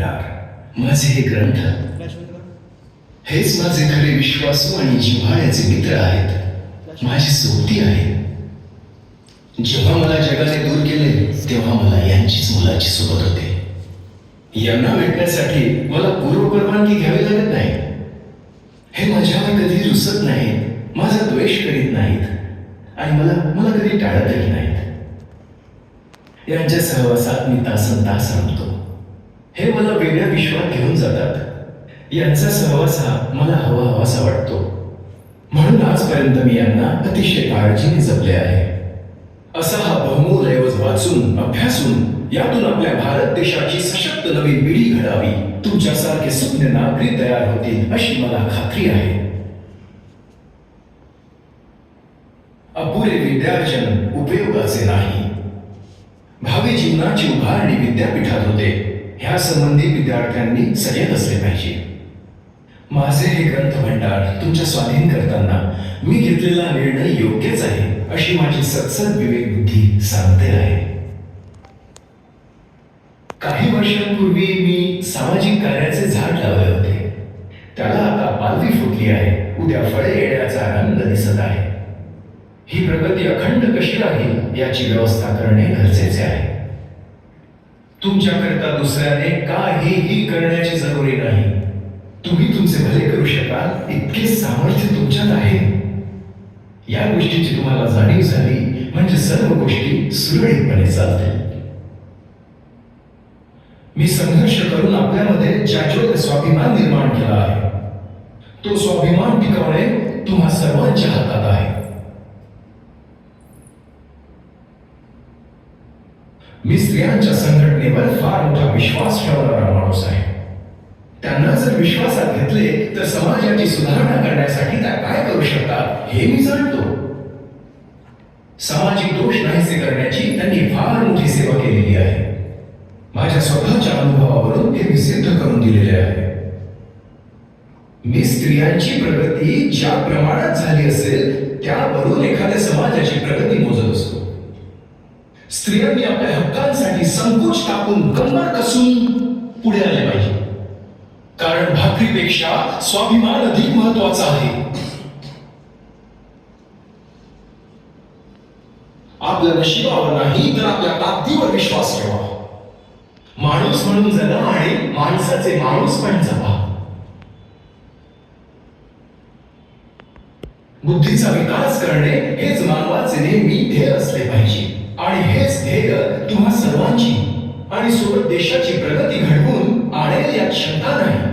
भंडार, माझे हे ग्रंथ, हेच माझे खरे विश्वासू आणि जिव्हाळ्याचे मित्र आहेत, माझी सोबती आहेत. जेव्हा मला जगाने दूर केले तेव्हा मला यांचीच मुलाची सोबत होते. यांना भेटण्यासाठी मला पूर्वपरवानगी घ्यावी लागत नाही. हे माझ्यावर कधी रुसत नाहीत, माझा द्वेष करीत नाहीत आणि मला कधी टाळतही नाहीत. यांच्या सहवासात मी तासन तास रमतो. हे मला वेगळ्या विश्वात घेऊन जातात. यांचा सहवास हा मला हवासा वाटतो. म्हणून आजपर्यंत मी यांना अतिशय काळजीने जपले आहे. असा हा बहुमोल ऐवज वाचून अभ्यासून यातून आपल्या भारत देशाची सशक्त नवीन पिढी घडावी, तुमच्यासारखे सुज्ञ नागरिक तयार होतील अशी मला खात्री आहे. अपुरे विद्यार्जन उपयोगाचे नाही. भावी जीवनाची उभारणी विद्यापीठात होते, ह्या संबंधी विद्यार्थ्यांनी सजग असले पाहिजे. माझे हे ग्रंथ भंडार तुमच्या स्वाधीन करताना मी घेतलेला निर्णय योग्यच आहे अशी माझी सत्सद विवेक बुद्धी सांगते आहे. काही वर्षांपूर्वी मी सामाजिक कार्याचे झाड लावले होते. त्याला आता पालवी फुटली आहे, उद्या फळे येण्याचा रंग दिसत आहे. ही प्रगती अखंड कशी राहील याची व्यवस्था करणे गरजेचे आहे. तुमच्याकरता दुसऱ्याने काहीही करण्याची जरुरी नाही. तुम्ही तुमचे भले करू शकाल इतके सामर्थ्य तुमच्यात आहे. या गोष्टीची तुम्हाला जाणीव झाली म्हणजे सर्व गोष्टी सुरळीतपणे चालतील. मी संघर्ष करून आपल्यामध्ये ज्याच्यावर स्वाभिमान निर्माण केला आहे, तो स्वाभिमान टिकवणे तुम्हा सर्वांच्या हातात आहे. मी स्त्रियांच्या संघटनेवर फार मोठा विश्वास ठेवणारा माणूस आहे. त्यांना जर विश्वासात घेतले तर समाजाची सुधारणा करण्यासाठी त्या काय करू शकतात हे मी जाणतो. सामाजिक दोष नाहीसे करण्याची त्यांनी फार मोठी सेवा केलेली आहे. माझ्या स्वतःच्या अनुभवावरून हे मी सिद्ध करून दिलेले आहे. मी स्त्रियांची प्रगती ज्या प्रमाणात झाली असेल त्यावरून एखाद्या समाजाची प्रगती मोजत असतो. स्त्रियांनी आपल्या हक्कांसाठी संकोच टाकून कंबर कसून पुढे आले पाहिजे, कारण भाकरीपेक्षा स्वाभिमान अधिक महत्वाचा आहे. आपल्या नशिबावर नाही तर आपल्या ताकदीवर विश्वास ठेवा. माणूस म्हणून जगा आणि माणसाचे माणूस पण जगा. बुद्धीचा विकास करणे हेच मानवाचे नेहमी ध्येय असले पाहिजे आणि हेच ध्येय तुम्हा सर्वांची आणि सोबत देशाची प्रगती घडवून आणेल यात शंका नाही.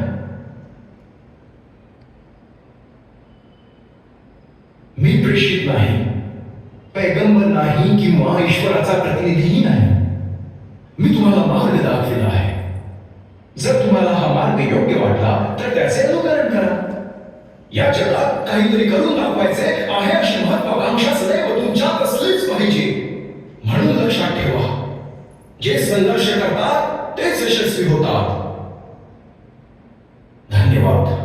मी प्रेषित नाही, पैगंबर नाही किंवा ईश्वराचा प्रतिनिधीही नाही. मी तुम्हाला मार्ग दाखविला आहे. जर तुम्हाला हा मार्ग योग्य वाटला तर त्याचे अनुकरण करा. या जगात काहीतरी करून दाखवायचे आहे अशी महत्वाकांक्षा सदैव तुमच्यात असलीच पाहिजे. म्हणून लक्षात ठेवा, जे संघर्ष करतात तेच यशस्वी होतात. धन्यवाद.